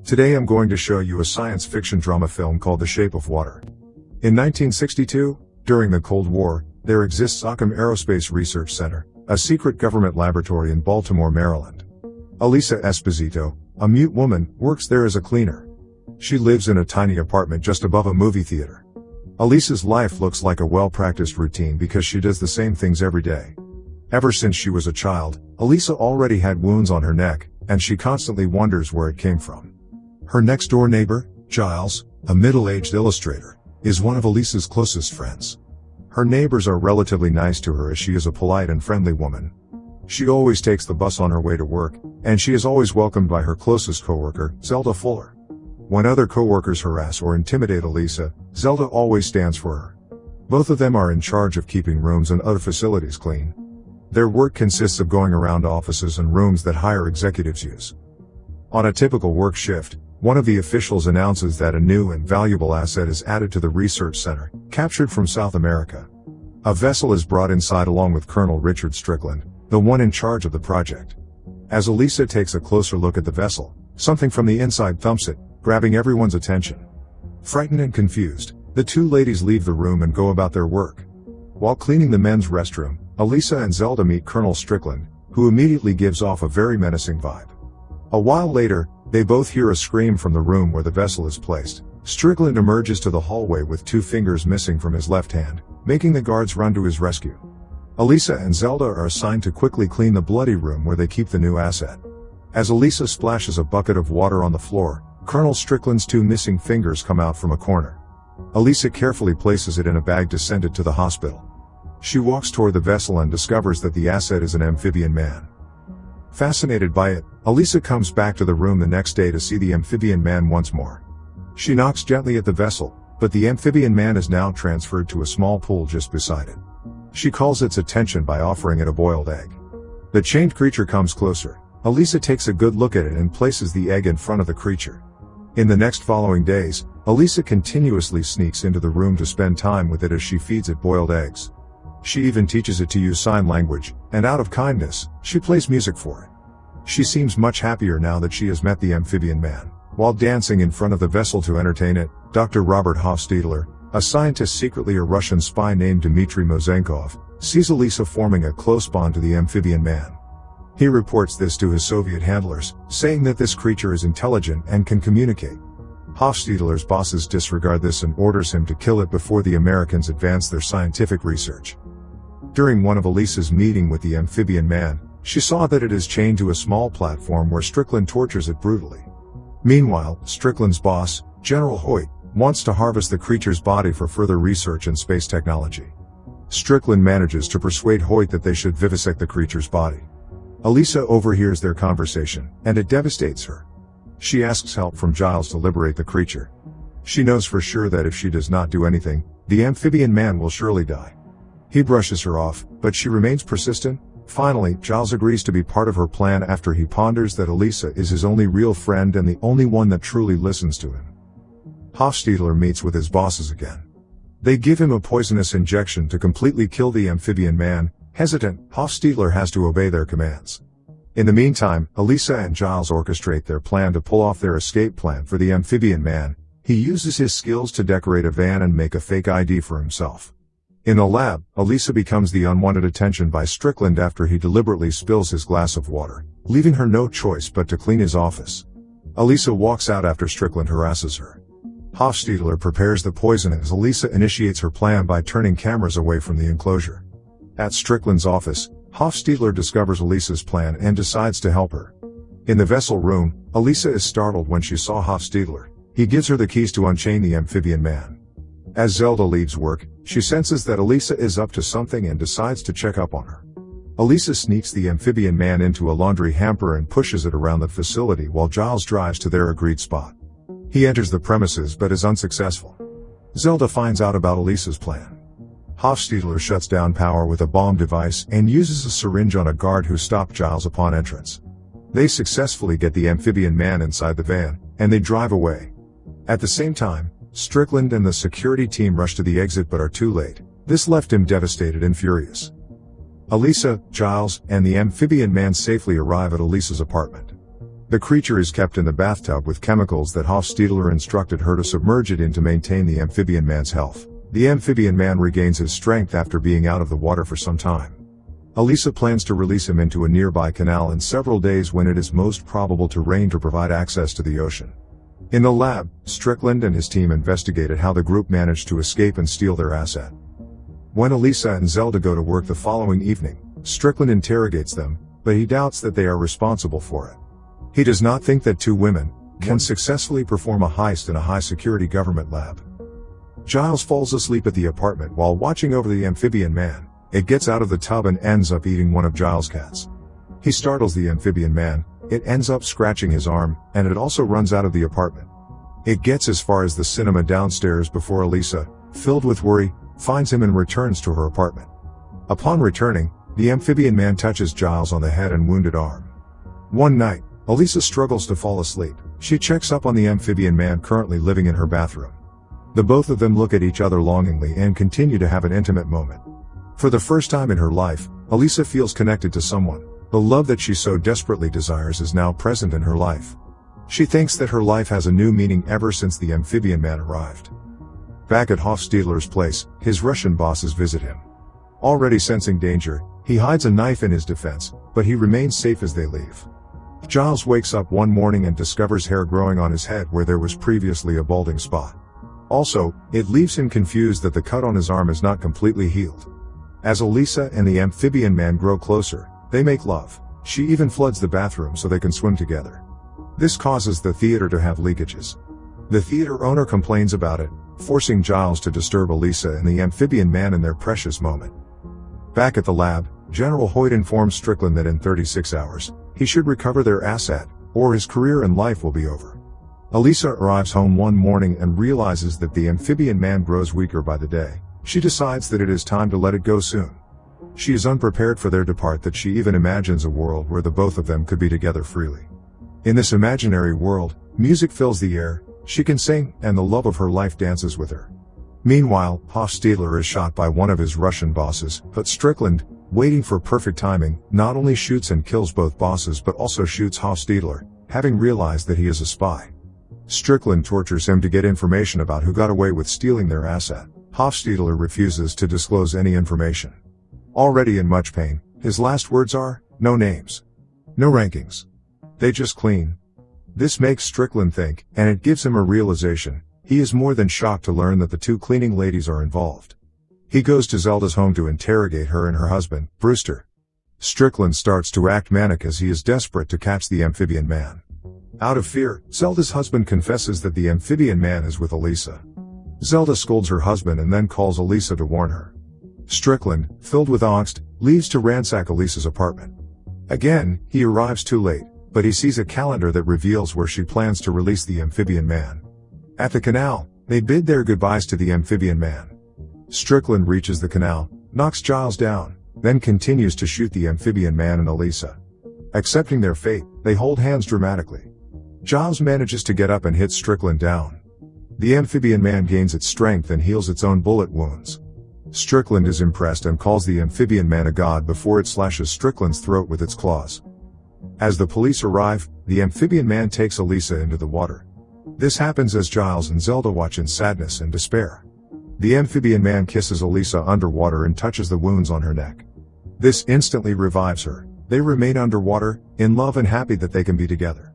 Today I'm going to show you a science fiction drama film called The Shape of Water. In 1962, during the Cold War, there exists Occam Aerospace Research Center, a secret government laboratory in Baltimore, Maryland. Elisa Esposito, a mute woman, works there as a cleaner. She lives in a tiny apartment just above a movie theater. Elisa's life looks like a well-practiced routine because she does the same things every day. Ever since she was a child, Elisa already had wounds on her neck, and she constantly wonders where it came from. Her next-door neighbor, Giles, a middle-aged illustrator, is one of Elisa's closest friends. Her neighbors are relatively nice to her as she is a polite and friendly woman. She always takes the bus on her way to work, and she is always welcomed by her closest coworker, Zelda Fuller. When other coworkers harass or intimidate Elisa, Zelda always stands for her. Both of them are in charge of keeping rooms and other facilities clean. Their work consists of going around offices and rooms that higher executives use. On a typical work shift, one of the officials announces that a new and valuable asset is added to the research center, captured from South America. A vessel is brought inside along with Colonel Richard Strickland, the one in charge of the project. As Elisa takes a closer look at the vessel, something from the inside thumps it, grabbing everyone's attention. Frightened and confused, the two ladies leave the room and go about their work. While cleaning the men's restroom, Elisa and Zelda meet Colonel Strickland, who immediately gives off a very menacing vibe. A while later, they both hear a scream from the room where the vessel is placed. Strickland emerges to the hallway with 2 fingers missing from his left hand, making the guards run to his rescue. Elisa and Zelda are assigned to quickly clean the bloody room where they keep the new asset. As Elisa splashes a bucket of water on the floor, Colonel Strickland's 2 missing fingers come out from a corner. Elisa carefully places it in a bag to send it to the hospital. She walks toward the vessel and discovers that the asset is an amphibian man. Fascinated by it, Elisa comes back to the room the next day to see the amphibian man once more. She knocks gently at the vessel, but the amphibian man is now transferred to a small pool just beside it. She calls its attention by offering it a boiled egg. The chained creature comes closer. Elisa takes a good look at it and places the egg in front of the creature. In the next following days, Elisa continuously sneaks into the room to spend time with it as she feeds it boiled eggs. She even teaches it to use sign language, and out of kindness, she plays music for it. She seems much happier now that she has met the amphibian man. While dancing in front of the vessel to entertain it, Dr. Robert Hofstadler, a scientist secretly a Russian spy named Dmitry Mozenkov, sees Elisa forming a close bond to the amphibian man. He reports this to his Soviet handlers, saying that this creature is intelligent and can communicate. Hofstadler's bosses disregard this and orders him to kill it before the Americans advance their scientific research. During one of Elisa's meeting with the amphibian man, she saw that it is chained to a small platform where Strickland tortures it brutally. Meanwhile, Strickland's boss, General Hoyt, wants to harvest the creature's body for further research in space technology. Strickland manages to persuade Hoyt that they should vivisect the creature's body. Elisa overhears their conversation, and it devastates her. She asks help from Giles to liberate the creature. She knows for sure that if she does not do anything, the amphibian man will surely die. He brushes her off, but she remains persistent. Finally, Giles agrees to be part of her plan after he ponders that Elisa is his only real friend and the only one that truly listens to him. Hofstadler meets with his bosses again. They give him a poisonous injection to completely kill the amphibian man. Hesitant, Hofstadler has to obey their commands. In the meantime, Elisa and Giles orchestrate their plan to pull off their escape plan for the amphibian man. He uses his skills to decorate a van and make a fake ID for himself. In the lab, Elisa becomes the unwanted attention by Strickland after he deliberately spills his glass of water, leaving her no choice but to clean his office. Elisa walks out after Strickland harasses her. Hofstadler prepares the poison as Elisa initiates her plan by turning cameras away from the enclosure. At Strickland's office, Hofstadler discovers Elisa's plan and decides to help her. In the vessel room, Elisa is startled when she saw Hofstadler. He gives her the keys to unchain the amphibian man. As Zelda leaves work, she senses that Elisa is up to something and decides to check up on her. Elisa sneaks the amphibian man into a laundry hamper and pushes it around the facility while Giles drives to their agreed spot. He enters the premises but is unsuccessful. Zelda finds out about Elisa's plan. Hofstadler shuts down power with a bomb device and uses a syringe on a guard who stopped Giles upon entrance. They successfully get the amphibian man inside the van, and they drive away. At the same time, Strickland and the security team rush to the exit but are too late. This left him devastated and furious. Elisa, Giles, and the amphibian man safely arrive at Elisa's apartment. The creature is kept in the bathtub with chemicals that Hofstadler instructed her to submerge it in to maintain the amphibian man's health. The amphibian man regains his strength after being out of the water for some time. Elisa plans to release him into a nearby canal in several days when it is most probable to rain to provide access to the ocean. In the lab, Strickland and his team investigated how the group managed to escape and steal their asset. When Elisa and Zelda go to work the following evening, Strickland interrogates them, but he doubts that they are responsible for it. He does not think that two women can successfully perform a heist in a high-security government lab. Giles falls asleep at the apartment while watching over the amphibian man. It gets out of the tub and ends up eating one of Giles' cats. He startles the amphibian man, it ends up scratching his arm, and it also runs out of the apartment. It gets as far as the cinema downstairs before Elisa, filled with worry, finds him and returns to her apartment. Upon returning, the amphibian man touches Giles on the head and wounded arm. One night, Elisa struggles to fall asleep. She checks up on the amphibian man currently living in her bathroom. The both of them look at each other longingly and continue to have an intimate moment. For the first time in her life, Elisa feels connected to someone. The love that she so desperately desires is now present in her life. She thinks that her life has a new meaning ever since the amphibian man arrived. Back at Hofstadler's place, his Russian bosses visit him. Already sensing danger, he hides a knife in his defense, but he remains safe as they leave. Giles wakes up one morning and discovers hair growing on his head where there was previously a balding spot. Also, it leaves him confused that the cut on his arm is not completely healed. As Elisa and the amphibian man grow closer, they make love. She even floods the bathroom so they can swim together. This causes the theater to have leakages. The theater owner complains about it, forcing Giles to disturb Elisa and the amphibian man in their precious moment. Back at the lab, General Hoyt informs Strickland that in 36 hours, he should recover their asset, or his career and life will be over. Elisa arrives home one morning and realizes that the amphibian man grows weaker by the day. She decides that it is time to let it go soon. She is unprepared for their depart that she even imagines a world where the both of them could be together freely. In this imaginary world, music fills the air, she can sing, and the love of her life dances with her. Meanwhile, Hofstadler is shot by one of his Russian bosses, but Strickland, waiting for perfect timing, not only shoots and kills both bosses but also shoots Hofstadler, having realized that he is a spy. Strickland tortures him to get information about who got away with stealing their asset. Hofstadler refuses to disclose any information. Already in much pain, his last words are, "No names. No rankings. They just clean." This makes Strickland think, and it gives him a realization. He is more than shocked to learn that the two cleaning ladies are involved. He goes to Zelda's home to interrogate her and her husband, Brewster. Strickland starts to act manic as he is desperate to catch the amphibian man. Out of fear, Zelda's husband confesses that the amphibian man is with Elisa. Zelda scolds her husband and then calls Elisa to warn her. Strickland, filled with angst, leaves to ransack Elisa's apartment. Again, he arrives too late, but he sees a calendar that reveals where she plans to release the amphibian man. At the canal, they bid their goodbyes to the amphibian man. Strickland reaches the canal, knocks Giles down, then continues to shoot the amphibian man and Elisa. Accepting their fate, they hold hands dramatically. Giles manages to get up and hits Strickland down. The amphibian man gains its strength and heals its own bullet wounds. Strickland is impressed and calls the amphibian man a god before it slashes Strickland's throat with its claws. As the police arrive, the amphibian man takes Elisa into the water. This happens as Giles and Zelda watch in sadness and despair. The amphibian man kisses Elisa underwater and touches the wounds on her neck. This instantly revives her. They remain underwater, in love and happy that they can be together.